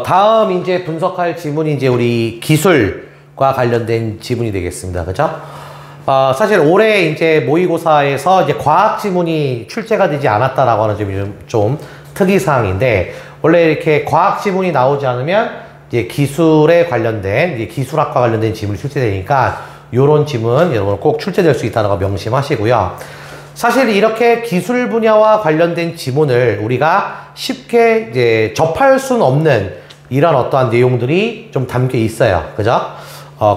다음 이제 분석할 지문이 이제 우리 기술과 관련된 지문이 되겠습니다. 그죠? 사실 올해 이제 모의고사에서 이제 과학 지문이 출제가 되지 않았다라고 하는 점이 좀 특이사항인데, 원래 이렇게 과학 지문이 나오지 않으면 이제 기술에 관련된, 이제 기술학과 관련된 지문이 출제되니까 요런 지문 여러분 꼭 출제될 수 있다는 거 명심하시고요. 사실 이렇게 기술 분야와 관련된 지문을 우리가 쉽게 이제 접할 수는 없는 이런 어떠한 내용들이 좀 담겨 있어요. 그죠?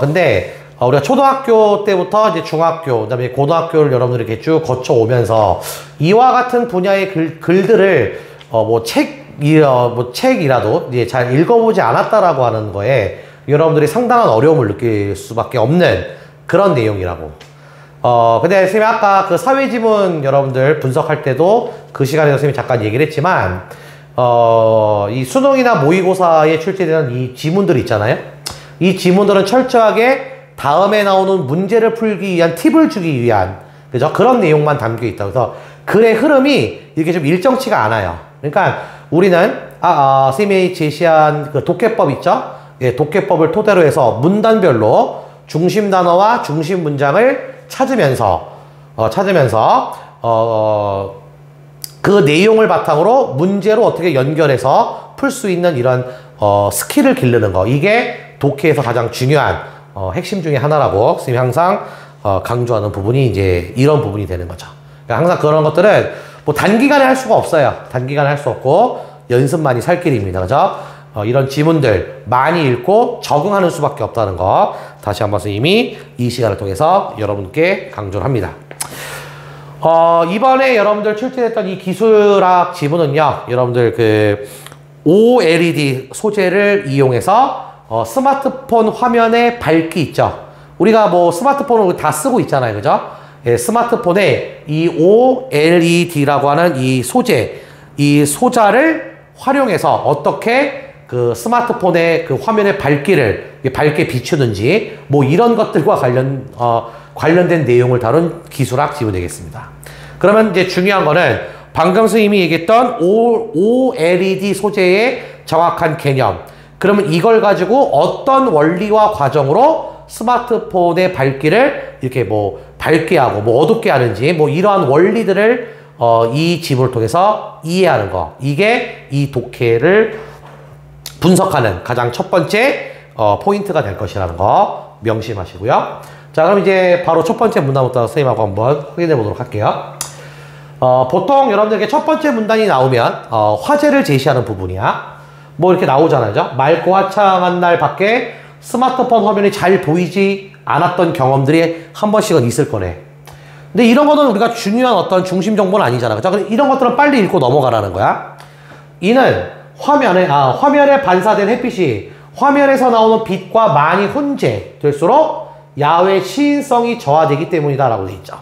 근데 우리가 초등학교 때부터 이제 중학교, 그다음에 고등학교를 여러분들이 이렇게 쭉 거쳐오면서 이와 같은 분야의 글들을 책이라도 이제 잘 읽어보지 않았다라고 하는 거에 여러분들이 상당한 어려움을 느낄 수밖에 없는 그런 내용이라고. 근데 선생님이 아까 그 사회지문 여러분들 분석할 때도 그 시간에 선생님이 잠깐 얘기를 했지만, 이 수능이나 모의고사에 출제되는 이 지문들 있잖아요. 이 지문들은 철저하게 다음에 나오는 문제를 풀기 위한 팁을 주기 위한, 그죠? 그런 내용만 담겨 있다. 그래서 글의 흐름이 이렇게 좀 일정치가 않아요. 그러니까 우리는, 선생님이 제시한 그 독해법 있죠? 예, 독해법을 토대로 해서 문단별로 중심 단어와 중심 문장을 찾으면서 그 내용을 바탕으로 문제로 어떻게 연결해서 풀 수 있는 이런 스킬을 기르는 거, 이게 독해에서 가장 중요한 핵심 중에 하나라고 선생님이 항상 강조하는 부분이 이제 이런 부분이 되는 거죠. 그러니까 항상 그런 것들은 뭐 단기간에 할 수가 없어요. 단기간에 할 수 없고 연습만이 살 길입니다. 그죠? 이런 지문들 많이 읽고 적응하는 수밖에 없다는 거 다시 한번 선생님이 이 시간을 통해서 여러분께 강조를 합니다. 이번에 여러분들 출제됐던 이 기술학 지문은요, 여러분들 그 OLED 소재를 이용해서 스마트폰 화면에 밝기 있죠. 우리가 뭐 스마트폰을 다 쓰고 있잖아요. 그죠? 예, 스마트폰에 이 OLED라고 하는 이 소재, 이 소자를 활용해서 어떻게 그 스마트폰의 그 화면의 밝기를 밝게 비추는지, 뭐 이런 것들과 관련된 내용을 다룬 기술학 지문이 되겠습니다. 그러면 이제 중요한 거는 방금 선생님이 얘기했던 OLED 소재의 정확한 개념. 그러면 이걸 가지고 어떤 원리와 과정으로 스마트폰의 밝기를 이렇게 뭐 밝게 하고 뭐 어둡게 하는지, 뭐 이러한 원리들을 이 지문을 통해서 이해하는 거. 이게 이 독해를 분석하는 가장 첫 번째 포인트가 될 것이라는 거 명심하시고요. 자, 그럼 이제 바로 첫 번째 문단부터 선생님하고 한번 확인해 보도록 할게요. 보통 여러분들에게 첫 번째 문단이 나오면 화제를 제시하는 부분이야. 뭐 이렇게 나오잖아요. 맑고 화창한 날 밖에 스마트폰 화면이 잘 보이지 않았던 경험들이 한 번씩은 있을 거네. 근데 이런 거는 우리가 중요한 어떤 중심 정보는 아니잖아. 그죠? 이런 것들은 빨리 읽고 넘어가라는 거야. 이는 화면에 반사된 햇빛이 화면에서 나오는 빛과 많이 혼재될수록 야외 시인성이 저하되기 때문이다 라고 돼 있죠.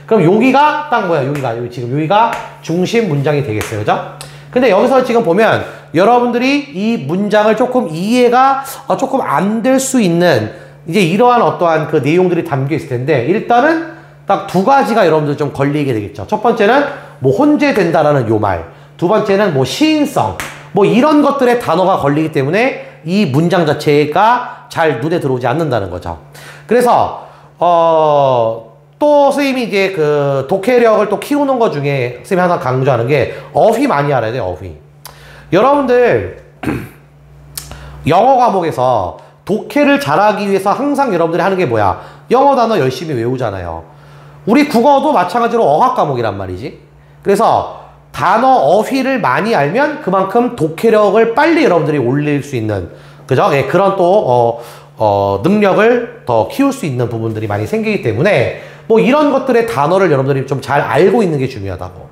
그럼 여기가 딱 뭐야? 여기가 중심 문장이 되겠어요. 그죠? 근데 여기서 지금 보면 여러분들이 이 문장을 조금 이해가 조금 안 될 수 있는 이제 이러한 어떠한 그 내용들이 담겨 있을 텐데, 일단은 딱 두 가지가 여러분들 좀 걸리게 되겠죠. 첫 번째는 뭐 혼재된다라는 요 말, 두 번째는 뭐 시인성, 뭐 이런 것들의 단어가 걸리기 때문에 이 문장 자체가 잘 눈에 들어오지 않는다는 거죠. 그래서 또 선생님이 이제 그 독해력을 또 키우는 것 중에 선생님이 항상 강조하는 게 어휘 많이 알아야 돼요. 어휘. 여러분들 영어 과목에서 독해를 잘하기 위해서 항상 여러분들이 하는 게 뭐야? 영어 단어 열심히 외우잖아요. 우리 국어도 마찬가지로 어학 과목이란 말이지. 그래서 단어 어휘를 많이 알면 그만큼 독해력을 빨리 여러분들이 올릴 수 있는, 그죠? 예, 그런 또 능력을 더 키울 수 있는 부분들이 많이 생기기 때문에 뭐 이런 것들의 단어를 여러분들이 좀 잘 알고 있는 게 중요하다고.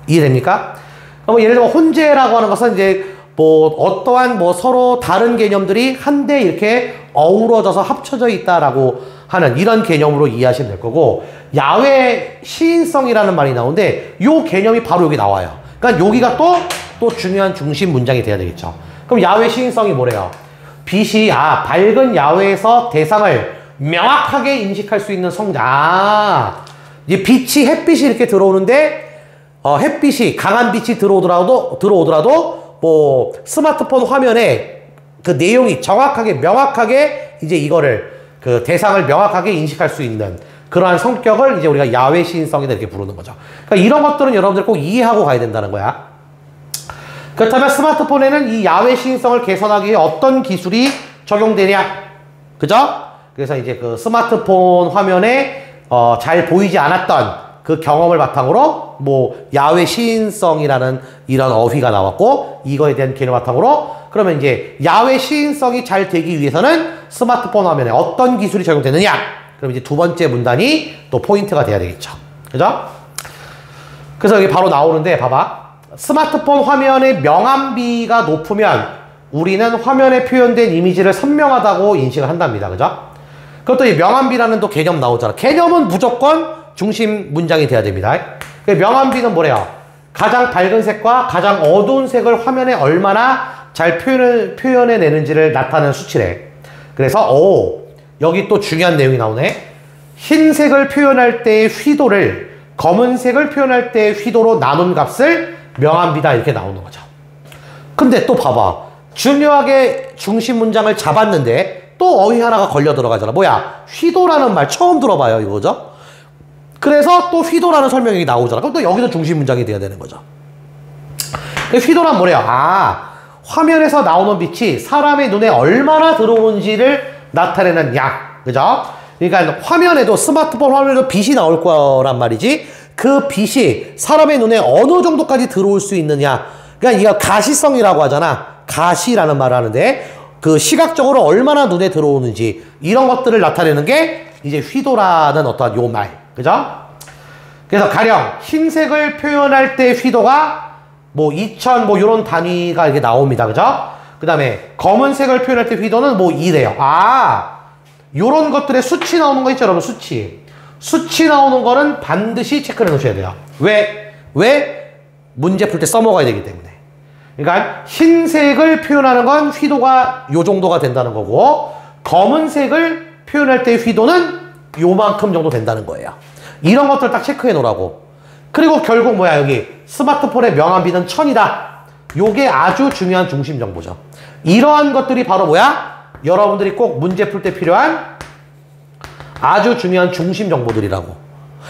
이해됩니까? 그럼 예를 들면 혼재라고 하는 것은 이제 뭐 어떠한 뭐 서로 다른 개념들이 한데 이렇게 어우러져서 합쳐져 있다라고 하는 이런 개념으로 이해하시면 될 거고, 야외 시인성이라는 말이 나오는데 요 개념이 바로 여기 나와요. 그러니까 여기가 또 중요한 중심 문장이 돼야 되겠죠. 그럼 야외 시인성이 뭐래요? 빛이 밝은 야외에서 대상을 명확하게 인식할 수 있는 성장. 이제 햇빛이 이렇게 들어오는데 햇빛이 강한 빛이 들어오더라도 뭐 스마트폰 화면에 그 내용이 정확하게 명확하게 이제 이거를 그 대상을 명확하게 인식할 수 있는 그러한 성격을 이제 우리가 야외 시인성이다 이렇게 부르는 거죠. 그러니까 이런 것들은 여러분들 꼭 이해하고 가야 된다는 거야. 그렇다면 스마트폰에는 이 야외 시인성을 개선하기 위해 어떤 기술이 적용되냐? 그죠? 그래서 이제 그 스마트폰 화면에 잘 보이지 않았던 그 경험을 바탕으로 뭐 야외 시인성이라는 이런 어휘가 나왔고, 이거에 대한 개념을 바탕으로 그러면 이제 야외 시인성이 잘 되기 위해서는 스마트폰 화면에 어떤 기술이 적용되느냐? 그럼 이제 두 번째 문단이 또 포인트가 돼야 되겠죠. 그죠? 그래서 여기 바로 나오는데 봐봐. 스마트폰 화면의 명암비가 높으면 우리는 화면에 표현된 이미지를 선명하다고 인식을 한답니다. 그죠? 그것도 이 명암비라는 또 개념 나오잖아. 개념은 무조건 중심 문장이 돼야 됩니다. 명암비는 뭐래요? 가장 밝은 색과 가장 어두운 색을 화면에 얼마나 잘 표현해내는지를 나타내는 수치래. 그래서 여기 또 중요한 내용이 나오네. 흰색을 표현할 때의 휘도를 검은색을 표현할 때의 휘도로 나눈 값을 명암비다 이렇게 나오는 거죠. 근데 또 봐봐. 중요하게 중심 문장을 잡았는데 또 어휘 하나가 걸려 들어가잖아. 뭐야? 휘도라는 말 처음 들어봐요. 이거죠? 그래서 또 휘도라는 설명이 나오잖아. 그럼 또 여기서 중심 문장이 돼야 되는 거죠. 휘도란 뭐래요? 화면에서 나오는 빛이 사람의 눈에 얼마나 들어오는지를 나타내는 양. 그죠? 그러니까 화면에도, 스마트폰 화면에도 빛이 나올 거란 말이지. 그 빛이 사람의 눈에 어느 정도까지 들어올 수 있느냐. 그러니까 이거 가시성이라고 하잖아. 가시라는 말을 하는데 그 시각적으로 얼마나 눈에 들어오는지 이런 것들을 나타내는 게 이제 휘도라는 어떤 요 말. 그죠? 그래서 가령 흰색을 표현할 때 휘도가 뭐 2000 뭐 요런 단위가 이렇게 나옵니다. 그죠? 그 다음에 검은색을 표현할 때 휘도는 뭐 2래요. 요런 것들의 수치 나오는 거 있죠, 여러분? 수치 나오는 거는 반드시 체크를 해 놓으셔야 돼요. 왜? 문제 풀 때 써먹어야 되기 때문에. 그러니까 흰색을 표현하는 건 휘도가 요 정도가 된다는 거고, 검은색을 표현할 때 휘도는 요만큼 정도 된다는 거예요. 이런 것들 딱 체크해 놓으라고. 그리고 결국 뭐야, 여기 스마트폰의 명암비는 1000이다. 요게 아주 중요한 중심 정보죠. 이러한 것들이 바로 뭐야? 여러분들이 꼭 문제 풀 때 필요한 아주 중요한 중심 정보들이라고.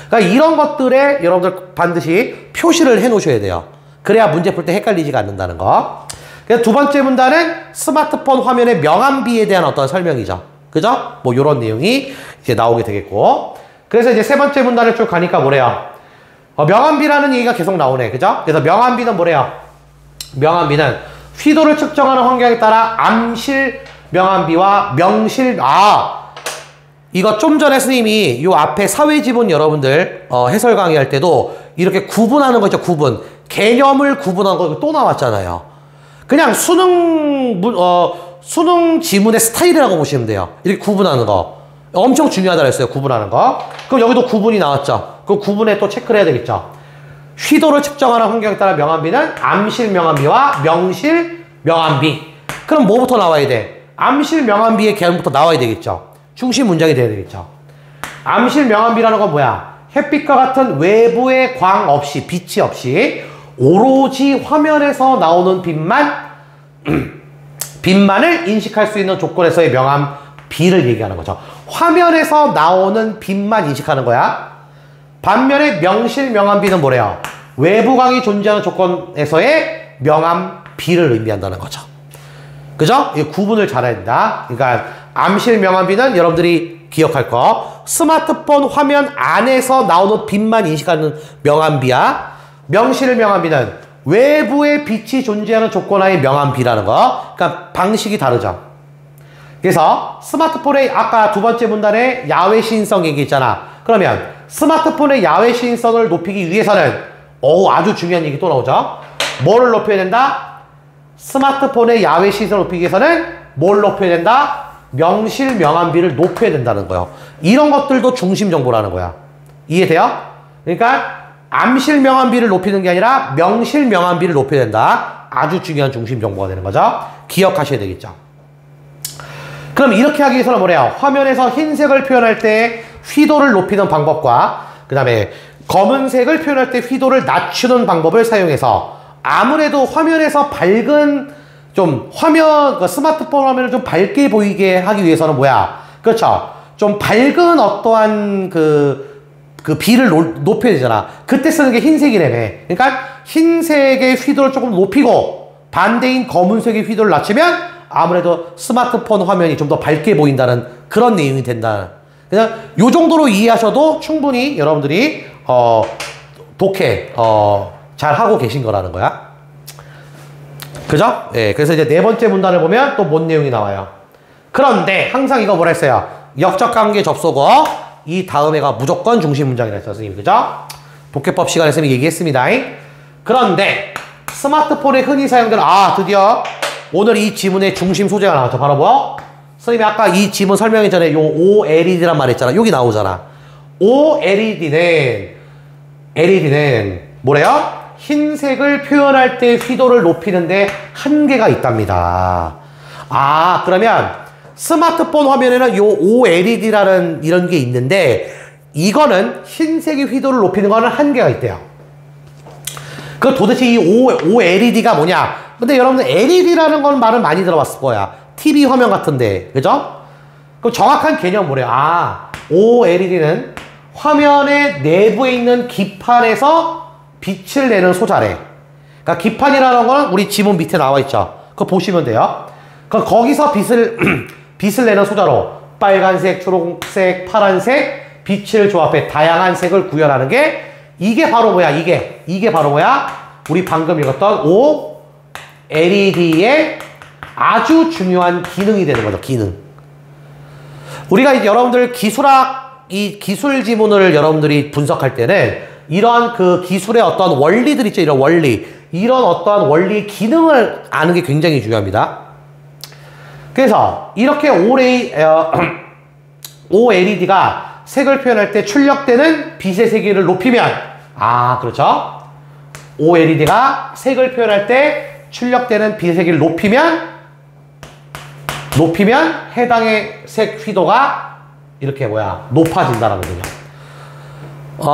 그러니까 이런 것들에 여러분들 반드시 표시를 해 놓으셔야 돼요. 그래야 문제 풀 때 헷갈리지가 않는다는 거. 그래서 두 번째 문단은 스마트폰 화면의 명암비에 대한 어떤 설명이죠. 그죠? 뭐 요런 내용이 이제 나오게 되겠고. 그래서 이제 세 번째 문단을 쭉 가니까 뭐래요? 명암비라는 얘기가 계속 나오네. 그죠? 그래서 명암비는 뭐래요? 명암비는 휘도를 측정하는 환경에 따라 암실 명암비와 명실, 이거 좀 전에 스님이 요 앞에 사회지문 여러분들 해설 강의할 때도 이렇게 구분하는 거 있죠. 개념을 구분한 거 또 나왔잖아요. 그냥 수능 지문의 스타일이라고 보시면 돼요. 이렇게 구분하는 거 엄청 중요하다 그랬어요. 구분하는 거. 그럼 여기도 구분이 나왔죠. 그 구분에 또 체크를 해야 되겠죠. 휘도를 측정하는 환경에 따라 명암비는 암실 명암비와 명실 명암비. 그럼 뭐부터 나와야 돼? 암실 명암비의 개념부터 나와야 되겠죠. 중심 문장이 돼야 되겠죠. 암실 명암비라는 건 뭐야? 햇빛과 같은 외부의 광 없이, 빛이 없이 오로지 화면에서 나오는 빛만을 인식할 수 있는 조건에서의 명암비를 얘기하는 거죠. 화면에서 나오는 빛만 인식하는 거야. 반면에 명실 명암비는 뭐래요? 외부광이 존재하는 조건에서의 명암비를 의미한다는 거죠. 그죠? 이 구분을 잘 해야 된다. 그러니까 암실 명암비는 여러분들이 기억할 거, 스마트폰 화면 안에서 나오는 빛만 인식하는 명암비야. 명실 명암비는 외부의 빛이 존재하는 조건하의 명암비라는 거. 그러니까 방식이 다르죠. 그래서 스마트폰의 아까 두 번째 문단에 야외 시인성 얘기했잖아. 그러면 스마트폰의 야외 시인성을 높이기 위해서는 아주 중요한 얘기 또 나오죠. 뭐를 높여야 된다? 스마트폰의 야외 시인성을 높이기 위해서는 뭘 높여야 된다? 명실 명암비를 높여야 된다는 거예요. 이런 것들도 중심 정보라는 거야. 이해돼요? 그러니까 암실 명암비를 높이는 게 아니라 명실 명암비를 높여야 된다. 아주 중요한 중심 정보가 되는 거죠. 기억하셔야 되겠죠. 그럼 이렇게 하기 위해서는 뭐래요? 화면에서 흰색을 표현할 때 휘도를 높이는 방법과 그 다음에 검은색을 표현할 때 휘도를 낮추는 방법을 사용해서 아무래도 화면에서 밝은 좀 화면, 그 스마트폰 화면을 좀 밝게 보이게 하기 위해서는 뭐야? 그렇죠. 좀 밝은 어떠한 그 비를 높여야 되잖아. 그때 쓰는 게 흰색이라며. 그러니까 흰색의 휘도를 조금 높이고 반대인 검은색의 휘도를 낮추면 아무래도 스마트폰 화면이 좀 더 밝게 보인다는 그런 내용이 된다. 그냥 요 정도로 이해하셔도 충분히 여러분들이 독해 잘 하고 계신 거라는 거야. 그죠? 예. 그래서 이제 네 번째 문단을 보면 또 뭔 내용이 나와요. 그런데 항상 이거 뭐라 했어요? 역적관계 접속어 이 다음에가 무조건 중심 문장이라 했어요, 선생님. 그죠? 독해법 시간에 선생님이 얘기했습니다. 그런데 스마트폰에 흔히 사용되는 드디어 오늘 이 지문의 중심 소재가 나왔죠. 바로 뭐? 선생님이 아까 이 지문 설명하기 전에 요 OLED란 말 했잖아. 여기 나오잖아. OLED는 뭐래요? 흰색을 표현할 때 휘도를 높이는데 한계가 있답니다. 그러면 스마트폰 화면에는 요 OLED라는 이런 게 있는데 이거는 흰색의 휘도를 높이는 거는 한계가 있대요. 그 도대체 이 OLED가 뭐냐? 근데 여러분들 LED라는 건 말은 많이 들어봤을 거야. TV 화면 같은데. 그죠? 그럼 정확한 개념 뭐래요? OLED는 화면의 내부에 있는 기판에서 빛을 내는 소자래. 그러니까 기판이라는 거는 우리 지문 밑에 나와 있죠. 그거 보시면 돼요. 그럼 거기서 빛을 내는 소자로 빨간색, 초록색, 파란색 빛을 조합해 다양한 색을 구현하는 게 이게 바로 뭐야? 이게 바로 뭐야? 우리 방금 읽었던 OLED의 아주 중요한 기능이 되는 거죠. 기능. 우리가 이제 여러분들 이 기술 지문을 여러분들이 분석할 때는 이런 그 기술의 어떤 원리들 있죠. 이런 원리. 이런 어떠한 원리의 기능을 아는 게 굉장히 중요합니다. 그래서 이렇게 OLED가 색을 표현할 때 출력되는 빛의 세기를 높이면 그렇죠. OLED가 색을 표현할 때 출력되는 빛의 세기를 높이면 해당의 색 휘도가 이렇게 높아진다는 거거든요.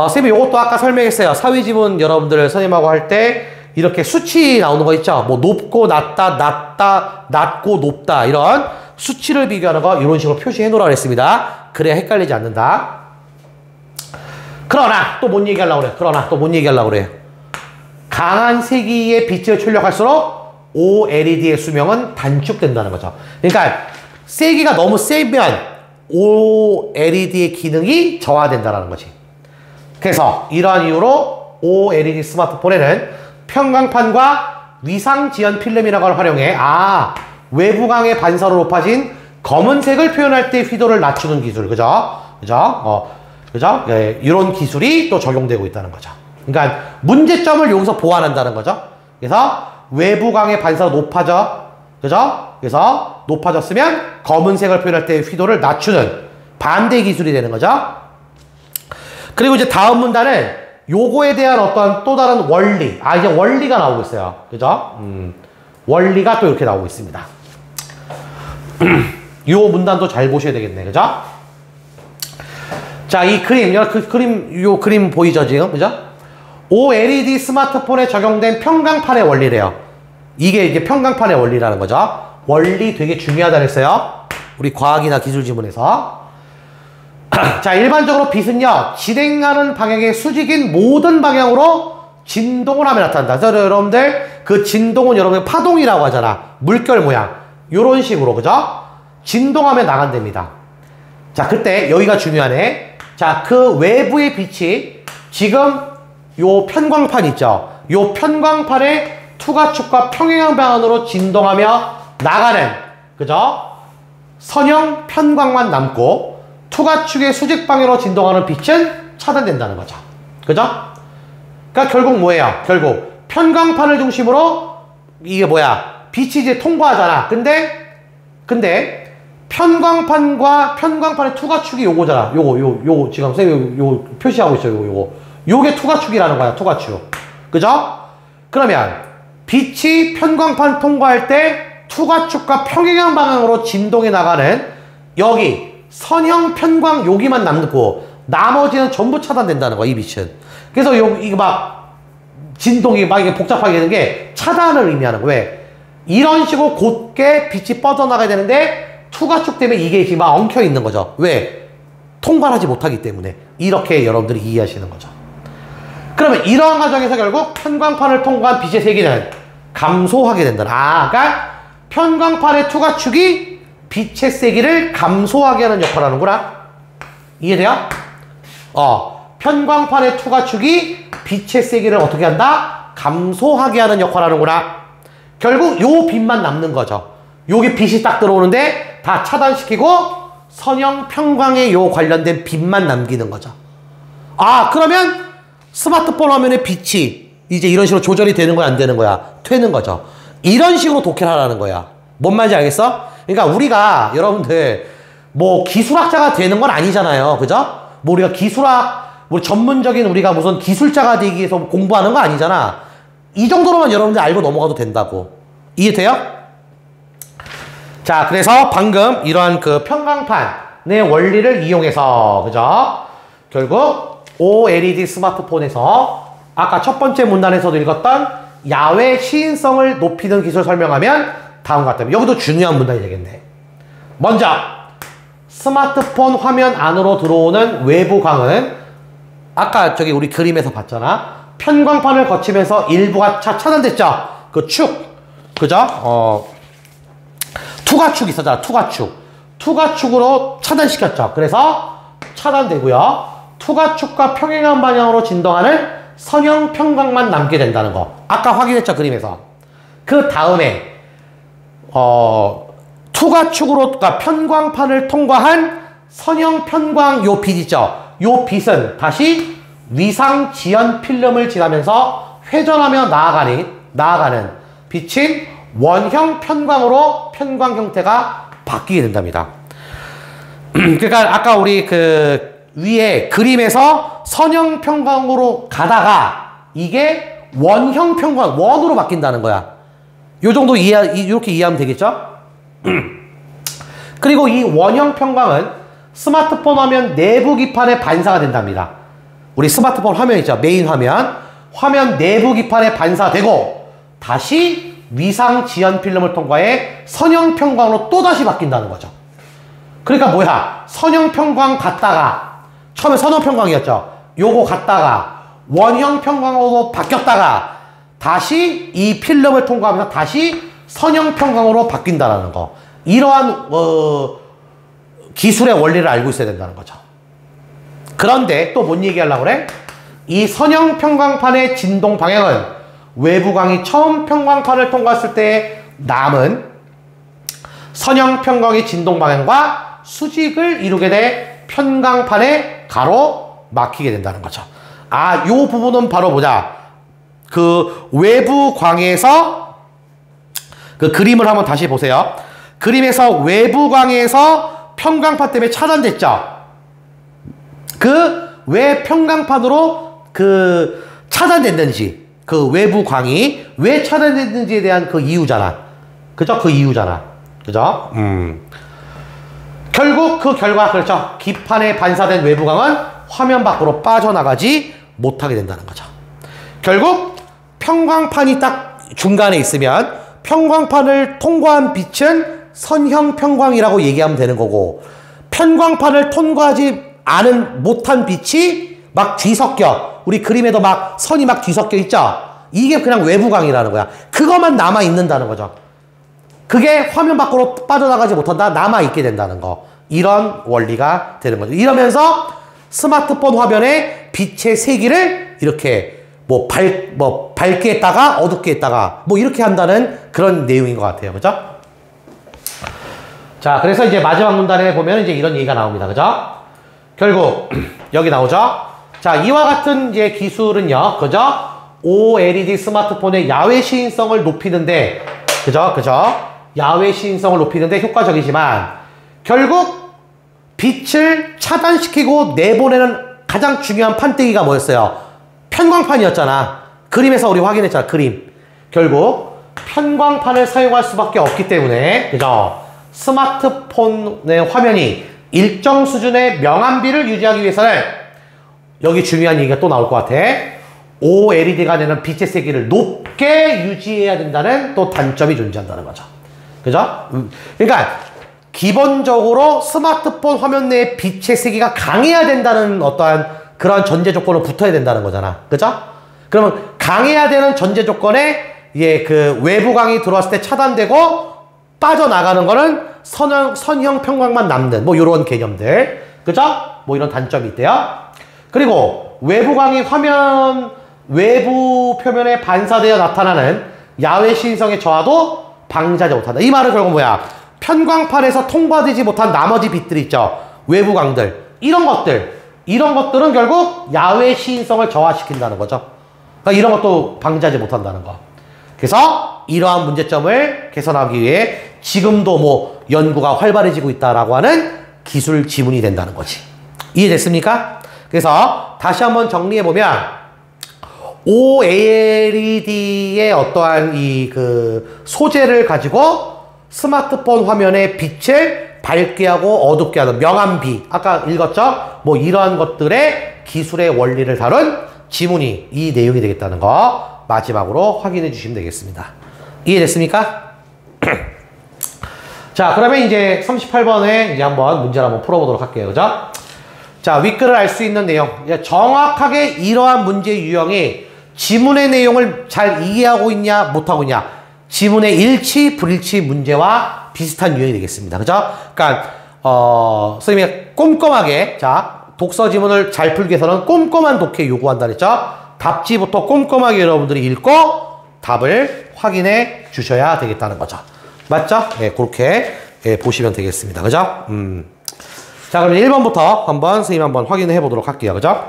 쌤이 요것도 아까 설명했어요. 사회지문 여러분들 선생님하고 할 때 이렇게 수치 나오는 거 있죠? 뭐 높고 낮다, 낮고 높다 이런 수치를 비교하는 거 이런 식으로 표시해 놓으라고 했습니다. 그래야 헷갈리지 않는다. 그러나 또 뭔 얘기하려고 그래요? 강한 세기의 빛을 출력할수록 OLED의 수명은 단축된다는 거죠. 그러니까 세기가 너무 세면 OLED의 기능이 저하된다는 거지. 그래서 이러한 이유로 OLED 스마트폰에는 편광판과 위상지연 필름이라는 걸 활용해 외부광의 반사로 높아진 검은색을 표현할 때 휘도를 낮추는 기술. 그죠? 예, 이런 기술이 또 적용되고 있다는 거죠. 그러니까 문제점을 여기서 보완한다는 거죠. 그래서 외부광의 반사가 높아져. 그죠? 그래서 높아졌으면 검은색을 표현할 때 휘도를 낮추는 반대 기술이 되는 거죠. 그리고 이제 다음 문단은 요거에 대한 어떤 또 다른 원리. 이제 원리가 나오고 있어요. 그죠? 원리가 또 이렇게 나오고 있습니다. 요 문단도 잘 보셔야 되겠네. 그죠? 자, 이 그림, 요 그림 보이죠, 지금? 그죠? OLED 스마트폰에 적용된 편광판의 원리래요. 이게 편광판의 원리라는 거죠. 원리 되게 중요하다 그랬어요. 우리 과학이나 기술 지문에서. 자, 일반적으로 빛은요, 진행하는 방향의 수직인 모든 방향으로 진동을 하며 나타난다. 그래서 여러분들, 그 진동은 여러분들 파동이라고 하잖아. 물결 모양. 요런 식으로, 그죠? 진동하며 나간답니다. 자, 그때 여기가 중요하네. 자, 그 외부의 빛이 지금 요 편광판 있죠? 요 편광판의 투과축과 평행한 방향으로 진동하며 나가는, 그죠? 선형 편광만 남고 투과축의 수직 방향으로 진동하는 빛은 차단된다는 거죠. 그죠? 그러니까 결국 뭐예요? 결국 편광판을 중심으로 이게 빛이 이제 통과하잖아. 근데 편광판과 편광판의 투과축이 요거잖아. 요거 지금 선생님 요 표시하고 있어요. 요게 투과축이라는 거야. 투과축. 그죠? 그러면 빛이 편광판 통과할 때 투과축과 평행한 방향으로 진동해 나가는 여기 선형 편광 여기만 남고 나머지는 전부 차단된다는 거야. 이 빛은. 그래서 이거 진동이 막 이게 복잡하게 되는 게 차단을 의미하는 거예요. 왜? 이런 식으로 곧게 빛이 뻗어나가야 되는데 투과축 때문에 이게 지금 막 엉켜 있는 거죠. 왜? 통과하지 못하기 때문에. 이렇게 여러분들이 이해하시는 거죠. 그러면 이러한 과정에서 결국 편광판을 통과한 빛의 세기는 감소하게 된다. 그러니까 편광판의 투과축이 빛의 세기를 감소하게 하는 역할을 하는구나. 이해돼요? 편광판의 투과축이 빛의 세기를 어떻게 한다? 감소하게 하는 역할을 하는구나. 결국 요 빛만 남는 거죠. 여기 빛이 딱 들어오는데 다 차단시키고 선형 편광에 요 관련된 빛만 남기는 거죠. 그러면 스마트폰 화면의 빛이 이제 이런 식으로 조절이 되는 거야, 안 되는 거야? 되는 거죠. 이런 식으로 독해를 하라는 거야. 뭔 말인지 알겠어? 그러니까 우리가 여러분들 뭐 기술학자가 되는 건 아니잖아요. 그죠? 뭐 우리가 기술학, 뭐 전문적인 우리가 무슨 기술자가 되기 위해서 공부하는 거 아니잖아. 이 정도로만 여러분들 알고 넘어가도 된다고. 이해돼요? 자, 그래서 방금 이러한 그 편광판의 원리를 이용해서, 그죠? 결국 OLED 스마트폰에서 아까 첫 번째 문단에서도 읽었던 야외 시인성을 높이는 기술 설명하면 다음과 같다. 여기도 중요한 문단이 되겠네. 먼저 스마트폰 화면 안으로 들어오는 외부 광은 아까 저기 우리 그림에서 봤잖아. 편광판을 거치면서 일부가 차단됐죠. 그 축, 그죠? 투과축 있었잖아. 투과축으로 차단시켰죠. 그래서 차단되고요. 투과축과 평행한 방향으로 진동하는 선형 편광만 남게 된다는 거. 아까 확인했죠, 그림에서. 그 다음에 투과축으로, 그러니까 편광판을 통과한 선형 편광 요 빛 있죠. 요 빛은 다시 위상 지연 필름을 지나면서 회전하며 나아가는 빛인 원형 편광으로 편광 형태가 바뀌게 된답니다. 그러니까 아까 우리 그 위에 그림에서 선형 편광으로 가다가 이게 원형 편광, 원으로 바뀐다는 거야. 요 정도 이렇게 이해하면 되겠죠? 그리고 이 원형 편광은 스마트폰 화면 내부 기판에 반사가 된답니다. 우리 스마트폰 화면 있죠? 메인 화면 내부 기판에 반사되고 다시 위상 지연 필름을 통과해 선형 편광으로 또다시 바뀐다는 거죠. 그러니까 뭐야? 선형 편광 갔다가 처음에 선형 편광이었죠. 요거 갔다가 원형 편광으로 바뀌었다가 다시 이 필름을 통과하면서 다시 선형 편광으로 바뀐다는 거. 이러한 기술의 원리를 알고 있어야 된다는 거죠. 그런데 또 뭔 얘기하려고 그래? 이 선형 편광판의 진동 방향은 외부광이 처음 편광판을 통과했을 때 남은 선형 편광의 진동 방향과 수직을 이루게 돼 편광판에 가로 막히게 된다는 거죠. 요 부분은 바로 보자. 그 외부 광에서 그 그림을 한번 다시 보세요. 그림에서 외부 광에서 편광판 때문에 차단됐죠. 그 왜 편광판으로 그 차단됐는지, 그 외부 광이 왜 차단됐는지에 대한 그 이유잖아. 그죠? 그 이유잖아. 그죠? 결국 그 결과, 그렇죠. 기판에 반사된 외부광은 화면 밖으로 빠져나가지 못하게 된다는 거죠. 결국 편광판이 딱 중간에 있으면 편광판을 통과한 빛은 선형 편광이라고 얘기하면 되는 거고, 편광판을 통과하지 못한 빛이 막 뒤섞여. 우리 그림에도 막 선이 막 뒤섞여 있죠? 이게 그냥 외부광이라는 거야. 그것만 남아있는다는 거죠. 그게 화면 밖으로 빠져나가지 못한다, 남아있게 된다는 거. 이런 원리가 되는 거죠. 이러면서 스마트폰 화면에 빛의 세기를 이렇게 밝게 했다가 어둡게 했다가 이렇게 한다는 그런 내용인 것 같아요. 그죠? 자, 그래서 이제 마지막 문단에 보면 이제 이런 얘기가 나옵니다. 그죠? 결국 여기 나오죠? 자, 이와 같은 이제 기술은요. 그죠? OLED 스마트폰의 야외 시인성을 높이는데, 그죠? 야외 시인성을 높이는데 효과적이지만 결국 빛을 차단시키고 내보내는 가장 중요한 판때기가 뭐였어요? 편광판이었잖아. 그림에서 우리 확인했잖아. 그림. 결국 편광판을 사용할 수밖에 없기 때문에, 그죠? 스마트폰의 화면이 일정 수준의 명암비를 유지하기 위해서는 여기 중요한 얘기가 또 나올 것 같아. OLED가 내는 빛의 세기를 높게 유지해야 된다는 또 단점이 존재한다는 거죠. 그죠? 그러니까 기본적으로 스마트폰 화면 내의 빛의 세기가 강해야 된다는 어떠한 그런 전제 조건을 붙어야 된다는 거잖아. 그죠? 그러면 강해야 되는 전제 조건에 그 외부광이 들어왔을 때 차단되고 빠져나가는 거는 선형 평광만 남는 뭐 이런 개념들. 그죠? 뭐 이런 단점이 있대요. 그리고 외부광이 화면 외부 표면에 반사되어 나타나는 야외 시인성의 저하도 방지하지 못한다. 이 말은 결국 뭐야? 편광판에서 통과되지 못한 나머지 빛들이 있죠. 외부광들. 이런 것들은 결국 야외 시인성을 저하시킨다는 거죠. 그러니까 이런 것도 방지하지 못한다는 거. 그래서 이러한 문제점을 개선하기 위해 지금도 뭐 연구가 활발해지고 있다라고 하는 기술 지문이 된다는 거지. 이해됐습니까? 그래서 다시 한번 정리해보면 OLED의 어떠한 그 소재를 가지고 스마트폰 화면의 빛을 밝게 하고 어둡게 하는 명암비, 아까 읽었죠? 뭐 이러한 것들의 기술의 원리를 다룬 지문이 이 내용이 되겠다는 거 마지막으로 확인해 주시면 되겠습니다. 이해됐습니까? 자, 그러면 이제 38번에 이제 한번 문제를 한번 풀어보도록 할게요. 그죠? 자, 윗글을 알 수 있는 내용. 정확하게 이러한 문제 유형이 지문의 내용을 잘 이해하고 있냐, 못하고 있냐. 지문의 일치, 불일치 문제와 비슷한 유형이 되겠습니다. 그죠? 그러니까, 선생님이 꼼꼼하게, 자, 독서 지문을 잘 풀기 위해서는 꼼꼼한 독해 요구한다 그랬죠? 답지부터 꼼꼼하게 여러분들이 읽고 답을 확인해 주셔야 되겠다는 거죠. 맞죠? 네, 그렇게 보시면 되겠습니다. 그죠? 자, 그럼 1번부터 한번 선생님 한번 확인해 보도록 할게요. 그죠?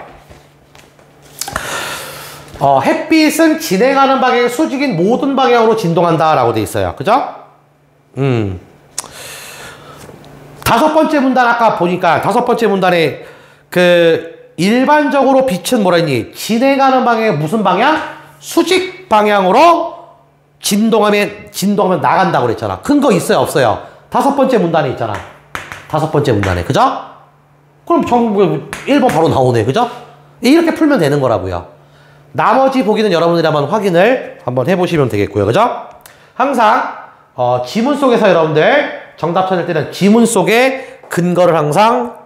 햇빛은 진행하는 방향, 수직인 모든 방향으로 진동한다 라고 돼 있어요. 그죠? 다섯 번째 문단 아까 보니까 다섯 번째 문단에 일반적으로 빛은 뭐라 했니? 진행하는 방향이 무슨 방향? 수직 방향으로 진동하면 나간다고 그랬잖아. 근거 있어요, 없어요? 다섯 번째 문단에 있잖아. 다섯 번째 문단에. 그죠? 그럼 1번 바로 나오네. 그죠? 이렇게 풀면 되는 거라고요. 나머지 보기는 여러분들이 한번 확인을 한번 해보시면 되겠고요. 그죠? 항상 지문 속에서 여러분들 정답 찾을 때는 지문 속에 근거를 항상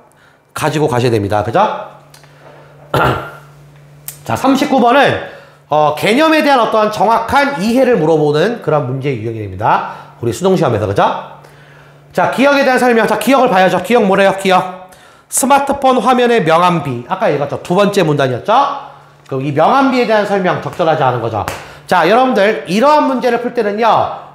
가지고 가셔야 됩니다. 그죠? 자, 39번은 개념에 대한 어떠한 정확한 이해를 물어보는 그런 문제 유형이 됩니다. 우리 수능시험에서. 그죠? 자, 기억에 대한 설명. 자, 기억을 봐야죠. 기억 뭐래요? 기억. 스마트폰 화면의 명암비. 아까 읽었죠? 두 번째 문단이었죠? 그럼 이 명암비에 대한 설명 적절하지 않은 거죠. 자, 여러분들 이러한 문제를 풀 때는요.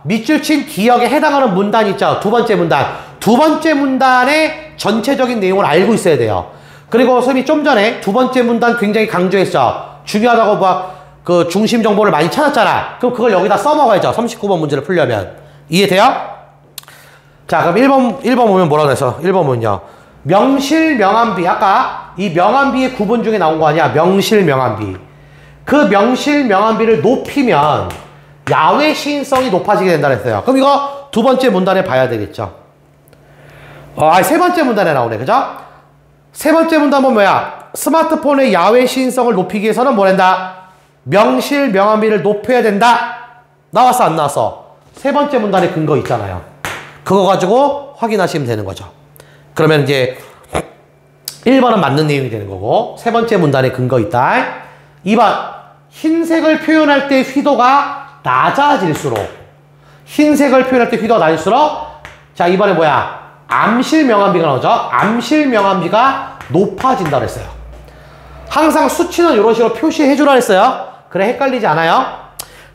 밑줄 친 기억에 해당하는 문단 있죠? 두 번째 문단. 두 번째 문단의 전체적인 내용을 알고 있어야 돼요. 그리고 선생님이 좀 전에 두 번째 문단 굉장히 강조했죠. 중요하다고 그 중심 정보를 많이 찾았잖아. 그럼 그걸 여기다 써먹어야죠. 39번 문제를 풀려면. 이해돼요? 자, 그럼 1번 보면 뭐라고 해서 1번 보면요. 명실, 명암비. 아까 이 명암비의 구분 중에 나온 거 아니야? 명실, 명암비. 그 명실, 명암비를 높이면 야외 시인성이 높아지게 된다 그랬어요. 그럼 이거 두 번째 문단에 봐야 되겠죠. 세 번째 문단에 나오네. 그죠? 세 번째 문단 보면 뭐야? 스마트폰의 야외 시인성을 높이기 위해서는 뭐란다? 명실, 명암비를 높여야 된다. 나왔어, 안 나왔어? 세 번째 문단에 근거 있잖아요. 그거 가지고 확인하시면 되는 거죠. 그러면 이제 1번은 맞는 내용이 되는 거고, 세 번째 문단에 근거 있다. 2번, 흰색을 표현할 때 휘도가 낮아질수록, 흰색을 표현할 때 휘도가 낮을수록, 자, 이번에 뭐야? 암실 명암비가 나오죠? 암실 명암비가 높아진다 그랬어요. 항상 수치는 이런 식으로 표시해 주라 그랬어요. 그래, 헷갈리지 않아요?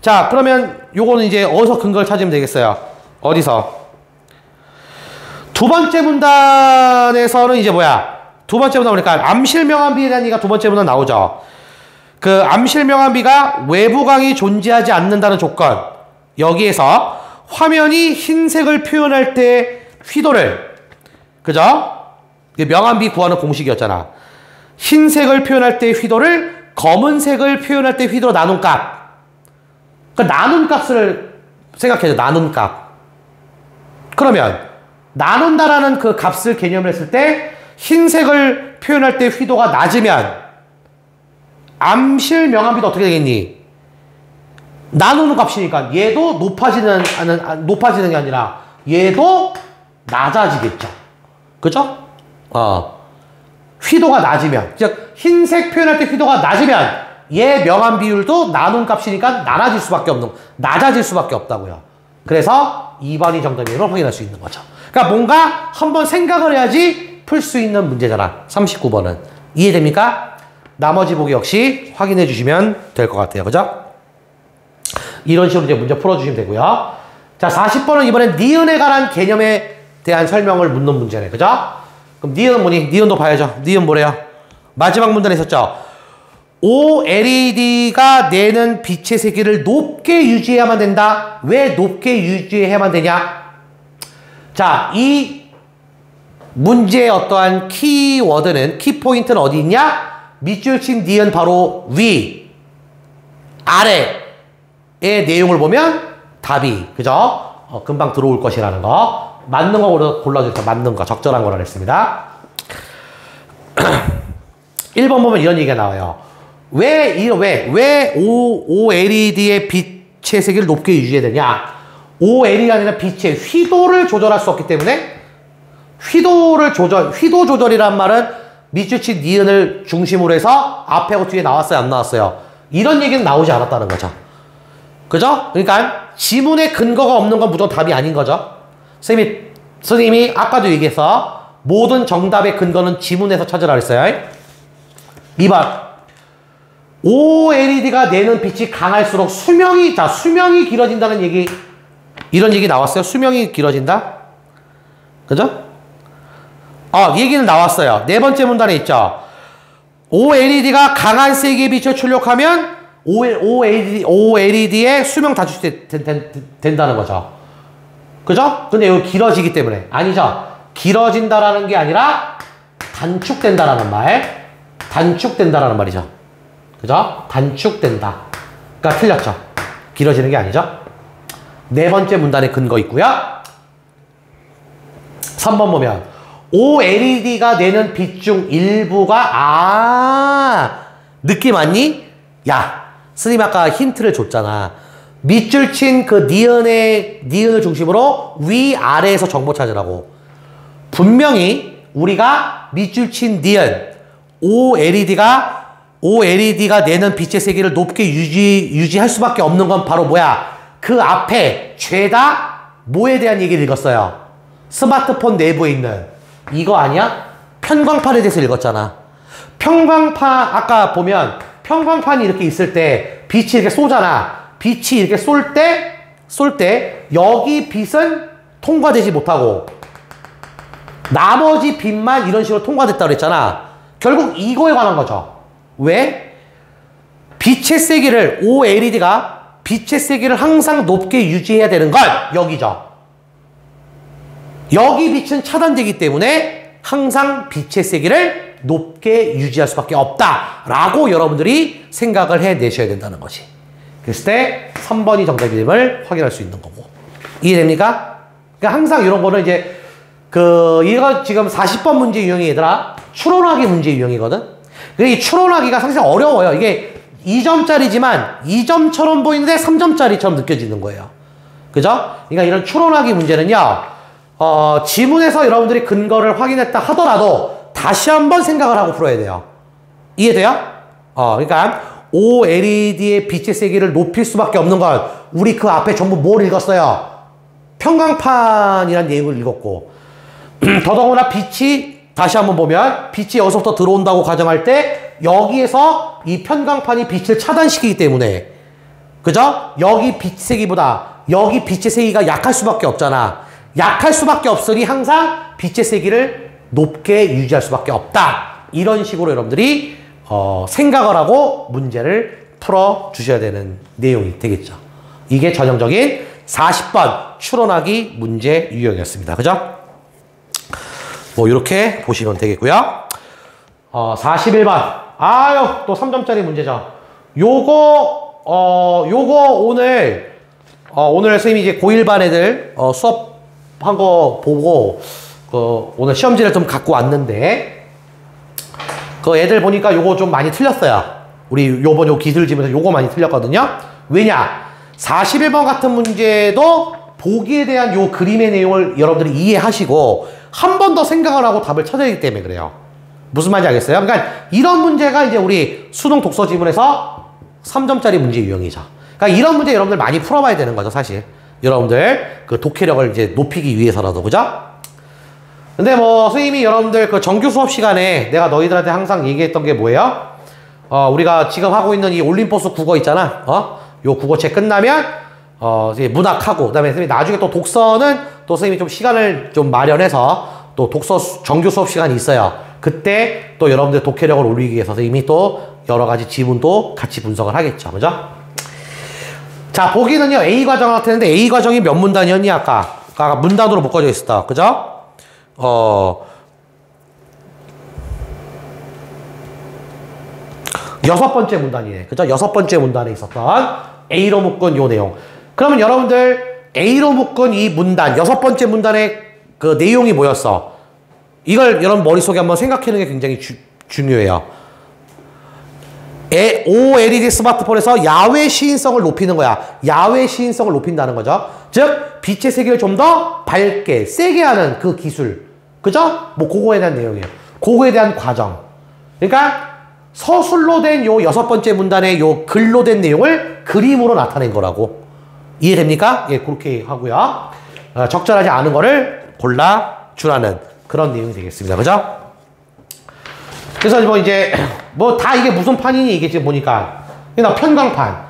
자, 그러면 요거는 이제 어디서 근거를 찾으면 되겠어요? 어디서? 두 번째 문단에서는 이제 뭐야? 두 번째 문단 보니까 암실 명암비에 대한 얘기가 두 번째 문단 나오죠. 그 암실 명암비가 외부광이 존재하지 않는다는 조건. 여기에서 화면이 흰색을 표현할 때 휘도를, 그죠? 명암비 구하는 공식이었잖아. 흰색을 표현할 때 휘도를 검은색을 표현할 때 휘도로 나눈 값. 그 나눈 값을 생각해줘. 나눈 값. 그러면 나눈다라는 그 값을 개념을 했을 때 흰색을 표현할 때 휘도가 낮으면 암실 명암비도 어떻게 되겠니? 나누는 값이니까 얘도 높아지는 게 아니라 얘도 낮아지겠죠. 그죠? 휘도가 낮으면, 즉 흰색 표현할 때 휘도가 낮으면 얘 명암 비율도 나눈 값이니까 낮아질 수밖에 없다고요. 그래서 2번이 정답임을 확인할 수 있는 거죠. 그러니까 뭔가 한번 생각을 해야지 풀 수 있는 문제잖아. 39번은. 이해됩니까? 나머지 보기 역시 확인해 주시면 될 것 같아요. 그죠? 이런 식으로 이제 문제 풀어주시면 되고요. 자, 40번은 이번엔 니은에 관한 개념에 대한 설명을 묻는 문제네. 그죠? 그럼 니은은 뭐니? 니은도 봐야죠. 니은 뭐래요? 마지막 문단에 있었죠? OLED가 내는 빛의 세기를 높게 유지해야만 된다. 왜 높게 유지해야만 되냐? 자, 이 문제의 어떠한 키워드는, 키포인트는 어디 있냐? 밑줄 친 니은 바로 위, 아래의 내용을 보면 답이, 그죠? 금방 들어올 것이라는 거. 맞는 거 골라주세요. 맞는 거. 적절한 거라 했습니다. 1번 보면 이런 얘기가 나와요. 왜 OLED의 빛의 세기를 높게 유지해야 되냐? OLED가 아니라 빛의 휘도를 조절할 수 없기 때문에 휘도 조절이란 말은 밑줄 친 니은을 중심으로 해서 앞에하고 뒤에 나왔어요? 안 나왔어요? 이런 얘기는 나오지 않았다는 거죠. 그죠? 그러니까 지문에 근거가 없는 건 무조건 답이 아닌 거죠. 선생님이 아까도 얘기해서 모든 정답의 근거는 지문에서 찾으라 그랬어요. 2번. OLED가 내는 빛이 강할수록 수명이 길어진다는 얘기, 이런 얘기 나왔어요? 수명이 길어진다? 그죠? 얘기는 나왔어요. 네 번째 문단에 있죠. OLED가 강한 세기의 빛을 출력하면 OLED의 수명 단축이 된다는 거죠. 그죠? 근데 이거 길어지기 때문에. 아니죠. 길어진다라는 게 아니라 단축된다라는 말. 단축된다라는 말이죠. 그죠? 단축된다. 그러니까 틀렸죠. 길어지는 게 아니죠. 네 번째 문단에 근거 있고요. 3번 보면 OLED가 내는 빛 중 일부가 느낌 왔니? 야, 스님 아까 힌트를 줬잖아. 밑줄 친 그 니은을 중심으로 위아래에서 정보 찾으라고. 분명히 우리가 밑줄 친 니은 OLED가 내는 빛의 세기를 높게 유지할 수밖에 없는 건 바로 뭐야? 그 앞에 죄다 뭐에 대한 얘기를 읽었어요? 스마트폰 내부에 있는 이거 아니야? 편광판에 대해서 읽었잖아. 편광판, 아까 보면 편광판이 이렇게 있을 때 빛이 이렇게 쏘잖아. 빛이 이렇게 쏠 때 여기 빛은 통과되지 못하고 나머지 빛만 이런 식으로 통과됐다고 그랬잖아. 결국 이거에 관한 거죠. 왜? 빛의 세기를 OLED가 빛의 세기를 항상 높게 유지해야 되는 건 여기죠. 여기 빛은 차단되기 때문에 항상 빛의 세기를 높게 유지할 수밖에 없다라고 여러분들이 생각을 해내셔야 된다는 거지. 그랬을 때 3번이 정답임을 확인할 수 있는 거고. 이해됩니까? 그러니까 항상 이런 거는 이제 이거 지금 40번 문제 유형이 얘들아 추론하기 문제 유형이거든. 이 추론하기가 상당히 어려워요. 이게 2점짜리지만 2점처럼 보이는데 3점짜리처럼 느껴지는 거예요. 그죠? 그러니까 이런 추론하기 문제는요. 지문에서 여러분들이 근거를 확인했다 하더라도 다시 한번 생각을 하고 풀어야 돼요. 이해돼요? 그러니까 OLED의 빛의 세기를 높일 수밖에 없는 건 우리 그 앞에 전부 뭘 읽었어요? 편광판이라는 내용을 읽었고 더더구나 빛이 다시 한번 보면 빛이 여기서부터 들어온다고 가정할 때 여기에서 이 편광판이 빛을 차단시키기 때문에 그죠? 여기 빛 세기보다 여기 빛의 세기가 약할 수밖에 없잖아. 약할 수밖에 없으니 항상 빛의 세기를 높게 유지할 수밖에 없다. 이런 식으로 여러분들이 생각을 하고 문제를 풀어주셔야 되는 내용이 되겠죠. 이게 전형적인 40번 추론하기 문제 유형이었습니다. 그죠? 뭐 이렇게 보시면 되겠고요. 41번. 또 3점짜리 문제죠. 요거 오늘 선생님이 이제 고1반 애들 수업한 거 보고 오늘 시험지를 좀 갖고 왔는데 그 애들 보니까 요거 좀 많이 틀렸어요. 우리 요번 요 기술 지문에서 요거 많이 틀렸거든요. 왜냐? 41번 같은 문제도 보기에 대한 요 그림의 내용을 여러분들이 이해하시고 한 번 더 생각을 하고 답을 찾아야 하기 때문에 그래요. 무슨 말인지 알겠어요? 그러니까 이런 문제가 이제 우리 수능 독서 지문에서 3점짜리 문제 유형이죠. 그러니까 이런 문제 여러분들 많이 풀어봐야 되는 거죠, 사실. 여러분들 그 독해력을 이제 높이기 위해서라도, 그죠? 근데 뭐 선생님이 여러분들 그 정규 수업 시간에 내가 너희들한테 항상 얘기했던 게 뭐예요? 우리가 지금 하고 있는 이 올림포스 국어 있잖아. 요 국어책 끝나면 이제 문학하고 그다음에 선생님이 나중에 또 독서는 또 선생님이 좀 시간을 좀 마련해서 또 독서 정규 수업 시간이 있어요. 그때 또 여러분들 독해력을 올리기 위해서 선생님이 또 여러 가지 지문도 같이 분석을 하겠죠. 그죠? 자, 보기는요, A 과정 같았는데 A 과정이 몇 문단이었니? 아까 문단으로 묶어져 있었다. 그죠? 여섯 번째 문단이네. 그죠? 여섯 번째 문단에 있었던 A로 묶은 요 내용. 그러면 여러분들 A로 묶은 이 문단, 여섯 번째 문단의 그 내용이 뭐였어? 이걸 여러분 머릿속에 한번 생각하는 게 굉장히 중요해요. OLED 스마트폰에서 야외 시인성을 높이는 거야. 야외 시인성을 높인다는 거죠. 즉, 빛의 세계를 좀 더 밝게, 세게 하는 그 기술. 그죠? 뭐, 그거에 대한 내용이에요. 그거에 대한 과정. 그러니까, 서술로 된 요 여섯 번째 문단의 요 글로 된 내용을 그림으로 나타낸 거라고. 이해됩니까? 예, 그렇게 하고요. 적절하지 않은 거를 골라주라는 그런 내용이 되겠습니다. 그죠? 그래서 뭐 이제, 뭐 다 이게 무슨 판이니 이게 지금 보니까. 그냥 편광판.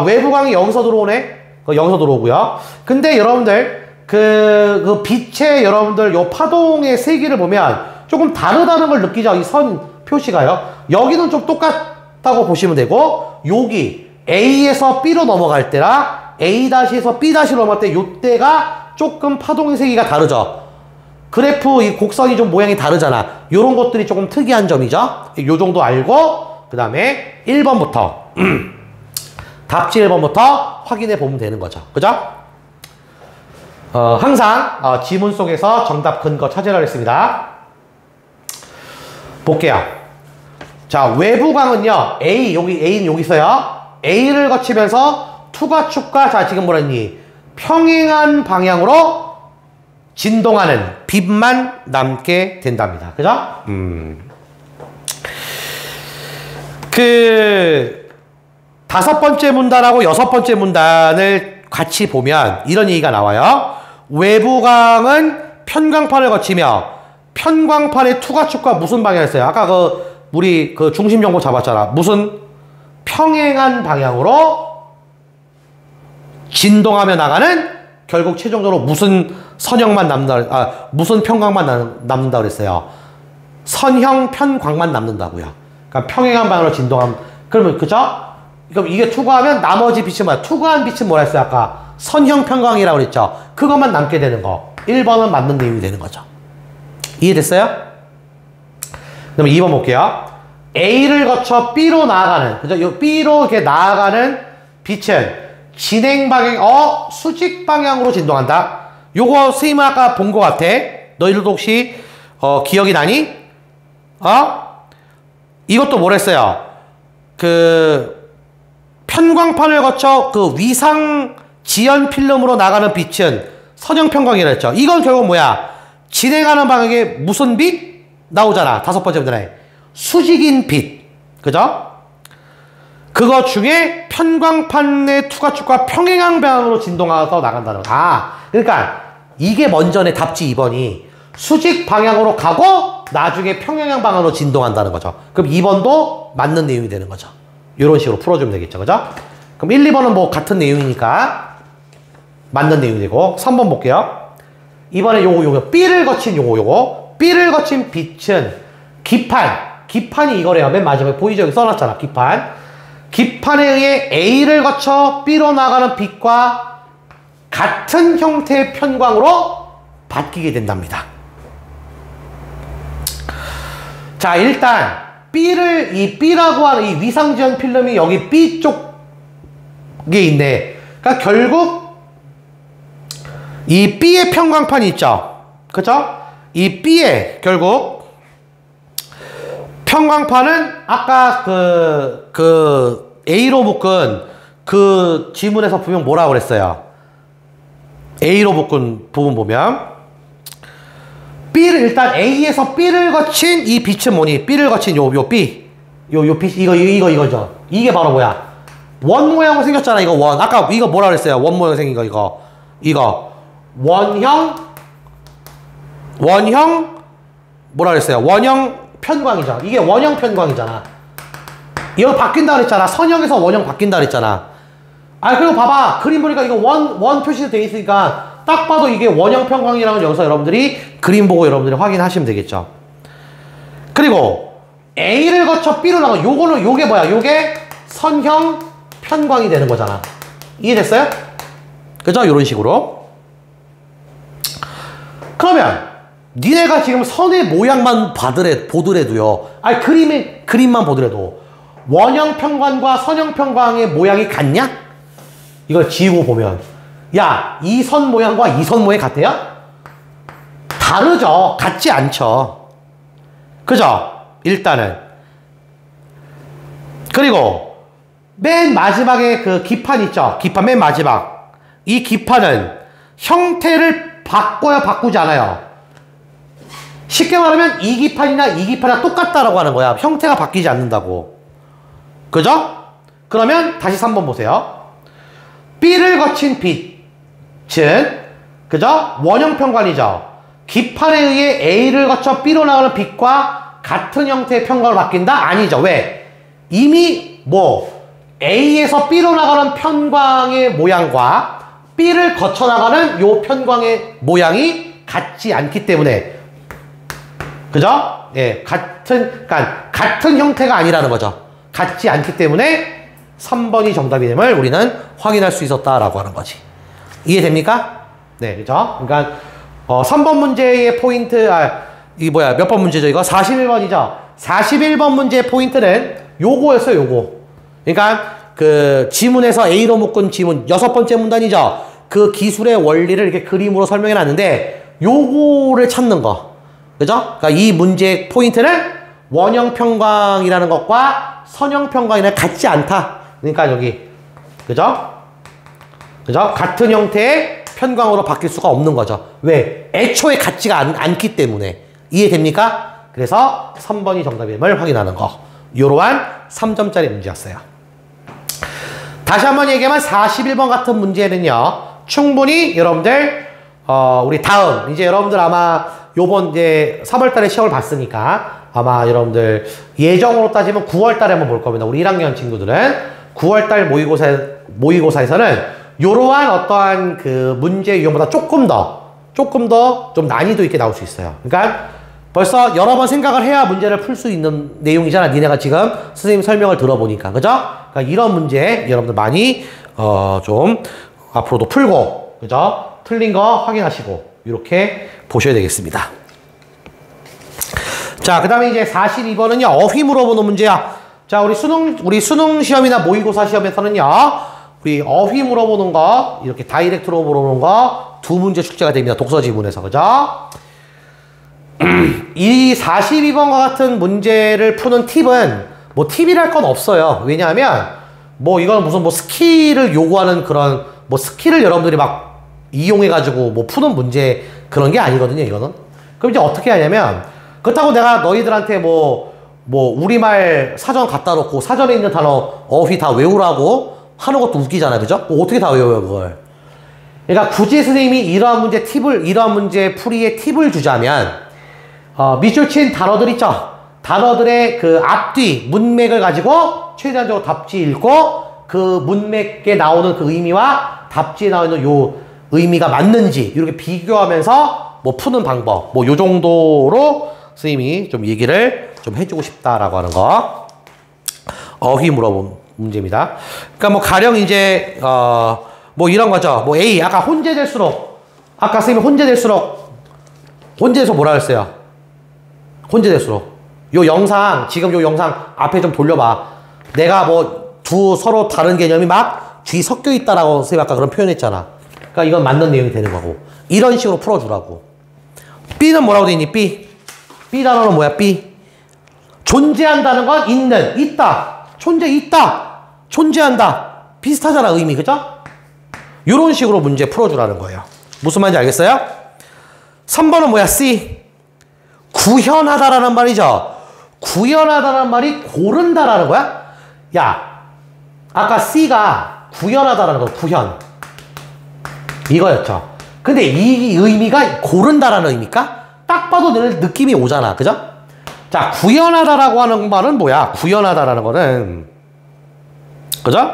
외부광이 여기서 들어오네? 여기서 들어오고요. 근데 여러분들, 그 빛의 여러분들 요 파동의 세기를 보면 조금 다르다는 걸 느끼죠. 이 선 표시가요. 여기는 좀 똑같다고 보시면 되고, 여기 A에서 B로 넘어갈 때랑 A-에서 B-로 넘어갈 때 요때가 조금 파동의 세기가 다르죠. 그래프 이 곡선이 좀 모양이 다르잖아. 요런 것들이 조금 특이한 점이죠. 요 정도 알고 그 다음에 1번부터 답지 1번부터 확인해 보면 되는 거죠. 그죠? 항상 지문 속에서 정답 근거 찾으라고 했습니다. 볼게요. 자, 외부광은요. A, 여기 A는 여기 있어요. A를 거치면서 투과축과 자, 지금 뭐랬니? 평행한 방향으로 진동하는 빛만 남게 된답니다. 그죠? 그 다섯 번째 문단하고 여섯 번째 문단을 같이 보면 이런 얘기가 나와요. 외부광은 편광판을 거치며 편광판의 투과축과 무슨 방향이었어요? 아까 우리 중심 정보 잡았잖아. 무슨 평행한 방향으로 진동하며 나가는 결국 최종적으로 무슨 선형만 남는다, 무슨 편광만 남는다 그랬어요. 선형 편광만 남는다고요. 그러니까 평행한 방향으로 진동하면, 그러면, 그죠? 그럼 이게 투과하면 나머지 빛은 뭐야? 투과한 빛은 뭐라 했어요? 아까 선형 편광이라고 그랬죠? 그것만 남게 되는 거. 1번은 맞는 내용이 되는 거죠. 이해됐어요? 그럼 2번 볼게요. A를 거쳐 B로 나아가는, 그죠? 요 B로 이렇게 나아가는 빛은 진행 방향, 수직 방향으로 진동한다. 요거 선생님은 아까 본 것 같아. 너희들도 혹시 기억이 나니? 이것도 뭐랬어요? 편광판을 거쳐 위상 지연 필름으로 나가는 빛은 선형 편광이라 했죠. 이건 결국 뭐야? 진행하는 방향에 무슨 빛? 나오잖아. 다섯 번째 문제에. 수직인 빛. 그죠? 그거 중에 편광판의 투과축과 평행한 방향으로 진동해서 나간다는 거. 그러니까 이게 먼저네. 답지 2번이 수직 방향으로 가고 나중에 평행한 방향으로 진동한다는 거죠. 그럼 2번도 맞는 내용이 되는 거죠. 이런 식으로 풀어주면 되겠죠. 그죠? 그럼 1, 2번은 뭐 같은 내용이니까 맞는 내용이 되고 3번 볼게요. 이번에 요거 B를 거친 요거 B를 거친 빛은 기판이 이거래요. 맨 마지막에 보이죠? 여기 써놨잖아. 기판에 의해 A를 거쳐 B로 나가는 빛과 같은 형태의 편광으로 바뀌게 된답니다. 자, 일단 이 B라고 하는 이 위상지연 필름이 여기 B 쪽에 있네. 그러니까 결국 이 B의 편광판이 있죠. 그죠? 이 B의 결국 편광파는 아까 A로 묶은 그 지문에서 보면 뭐라고 그랬어요? A로 묶은 부분 보면 B를 일단 A에서 B를 거친 이 빛은 뭐니? B를 거친 요 B. 요 빛 이거죠. 이게 바로 뭐야? 원 모양으로 생겼잖아. 이거 원. 아까 이거 뭐라 그랬어요? 원 모양 생긴 거 이거. 원형 뭐라 그랬어요? 원형 편광이죠. 이게 원형 편광이잖아. 이거 바뀐다 그랬잖아. 선형에서 원형 바뀐다 그랬잖아. 그리고 봐봐. 그림 보니까 이거 원 표시도 돼 있으니까 딱 봐도 이게 원형 편광이라는 여기서 여러분들이 그림 보고 여러분들이 확인하시면 되겠죠. 그리고 A를 거쳐 B로 나가. 요게 뭐야? 요게 선형 편광이 되는 거잖아. 이해됐어요? 그죠? 요런 식으로. 그러면 니네가 지금 선의 모양만 보더라도요. 그림만 보더라도 원형 편광과 선형 편광의 모양이 같냐? 이걸 지우고 보면 야, 이 선 모양과 이 선 모양이 같아요? 다르죠. 같지 않죠. 그죠? 일단은. 그리고 맨 마지막에 그 기판 있죠? 기판 맨 마지막. 이 기판은 형태를 바꿔야 바꾸지 않아요. 쉽게 말하면 이 기판이나 이 기판이랑 똑같다라고 하는 거야. 형태가 바뀌지 않는다고. 그죠? 그러면 다시 3번 보세요. B를 거친 빛은 그죠? 원형 편광이죠. 기판에 의해 A를 거쳐 B로 나가는 빛과 같은 형태의 편광으로 바뀐다? 아니죠. 왜? 이미 A에서 B로 나가는 편광의 모양과 B를 거쳐 나가는 요 편광의 모양이 같지 않기 때문에 그죠? 예, 같은 형태가 아니라는 거죠. 같지 않기 때문에 3번이 정답임을 우리는 확인할 수 있었다라고 하는 거지. 이해됩니까? 네, 그죠? 그러니까 3번 문제의 포인트, 이게 뭐야? 몇 번 문제죠? 이거 41번이죠? 41번 문제의 포인트는 요거였어요, 요거. 그러니까 그 지문에서 A로 묶은 지문 6번째 문단이죠? 그 기술의 원리를 이렇게 그림으로 설명해 놨는데 요거를 찾는 거. 그죠? 그러니까 이 문제의 포인트는 원형 편광이라는 것과 선형 편광이랑 같지 않다. 그러니까 여기 그죠? 그죠? 같은 형태의 편광으로 바뀔 수가 없는 거죠. 왜? 애초에 같지가 않기 때문에. 이해됩니까? 그래서 3번이 정답임을 확인하는 거. 요러한 3점짜리 문제였어요. 다시 한번 얘기하면 41번 같은 문제는요. 충분히 여러분들 우리 다음 이제 여러분들 아마 요번 이제 3월달에 시험을 봤으니까 아마 여러분들 예정으로 따지면 9월달에 한번 볼 겁니다. 우리 1학년 친구들은 9월달 모의고사에서는 이러한 어떠한 그 문제 유형보다 조금 더 좀 난이도 있게 나올 수 있어요. 그러니까 벌써 여러 번 생각을 해야 문제를 풀 수 있는 내용이잖아. 니네가 지금 선생님 설명을 들어보니까. 그죠? 그러니까 이런 문제 여러분들 많이 좀 앞으로도 풀고 그죠? 틀린 거 확인하시고 이렇게 보셔야 되겠습니다. 자, 그 다음에 이제 42번은요, 어휘 물어보는 문제야. 자, 우리 수능 시험이나 모의고사 시험에서는요, 우리 어휘 물어보는 거, 이렇게 다이렉트로 물어보는 거, 2문제 출제가 됩니다. 독서 지문에서. 그죠? 이 42번과 같은 문제를 푸는 팁은, 팁이랄 건 없어요. 왜냐하면, 이건 무슨 스킬을 요구하는 그런, 스킬을 여러분들이 막 이용해가지고 푸는 문제 그런 게 아니거든요, 이거는. 그럼 이제 어떻게 하냐면, 그렇다고 내가 너희들한테 우리말 사전 갖다 놓고 사전에 있는 단어 어휘 다 외우라고 하는 것도 웃기잖아. 그죠? 어떻게 다 외워요, 그걸? 그러니까 굳이 선생님이 이러한 문제 풀이의 팁을 주자면, 밑줄 친 단어들 있죠? 단어들의 그 앞뒤, 문맥을 가지고 최대한적으로 답지 읽고 그 문맥에 나오는 그 의미와 답지에 나오는 요 의미가 맞는지 이렇게 비교하면서 푸는 방법. 요 정도로 선생님이 좀 얘기를 좀 해주고 싶다라고 하는 거. 어휘 물어본 문제입니다. 그러니까 가령 이제, 이런 거죠. A, 아까 혼재될수록, 아까 선생님이 혼재돼서 뭐라 했어요? 혼재될수록. 지금 요 영상 앞에 좀 돌려봐. 내가 서로 다른 개념이 막 뒤 섞여 있다라고 선생님 아까 그런 표현했잖아. 그러니까 이건 맞는 내용이 되는 거고. 이런 식으로 풀어주라고. B는 뭐라고 돼 있니? B 단어는 뭐야? B. 존재한다는 건 있는, 있다, 있다, 존재한다. 비슷하잖아, 의미, 그죠? 이런 식으로 문제 풀어주라는 거예요. 무슨 말인지 알겠어요? 3번은 뭐야? C. 구현하다라는 말이죠. 구현하다라는 말이 고른다라는 거야? 야, 아까 C가 구현하다라는 거, 구현. 이거였죠. 근데 이 의미가 고른다라는 의미일까? 딱 봐도 늘 느낌이 오잖아. 그죠? 자, 구현하다라고 하는 말은 뭐야? 구현하다라는 거는, 그죠?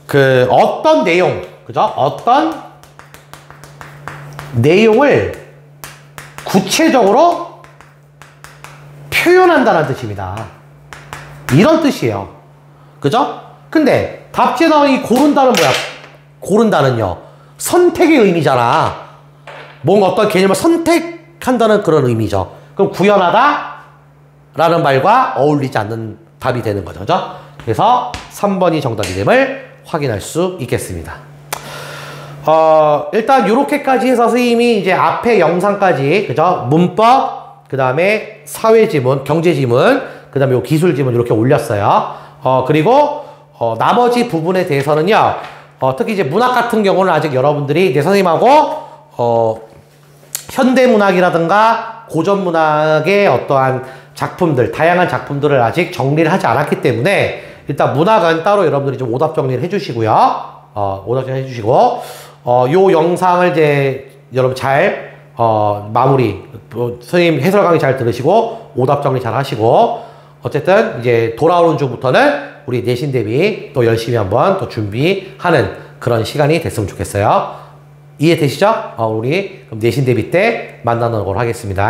그, 어떤 내용, 그죠? 어떤 내용을 구체적으로 표현한다는 뜻입니다. 이런 뜻이에요. 그죠? 근데 답지에 나온 이 고른다는 뭐야? 고른다는요. 선택의 의미잖아. 뭔가 어떤 개념을 선택한다는 그런 의미죠. 그럼 구현하다 라는 말과 어울리지 않는 답이 되는 거죠. 그죠? 그래서 3번이 정답이 됨을 확인할 수 있겠습니다. 일단 요렇게까지 해서 선생님이 이제 앞에 영상까지, 그죠? 문법, 그 다음에 사회지문, 경제지문, 그 다음에 요 기술지문 이렇게 올렸어요. 그리고 나머지 부분에 대해서는요, 특히 이제 문학 같은 경우는 아직 여러분들이 내 선생님하고 현대문학이라든가 고전문학의 어떠한 작품들, 다양한 작품들을 아직 정리를 하지 않았기 때문에 일단 문학은 따로 여러분들이 좀 오답 정리를 해주시고요. 오답 정리 해주시고, 요 영상을 이제 여러분 잘 마무리, 선생님 해설 강의 잘 들으시고 오답 정리 잘 하시고, 어쨌든 이제 돌아오는 주부터는 우리 내신 대비 또 열심히 한번 또 준비하는 그런 시간이 됐으면 좋겠어요. 이해되시죠? 우리 그럼 내신 대비 때 만나는 걸로 하겠습니다.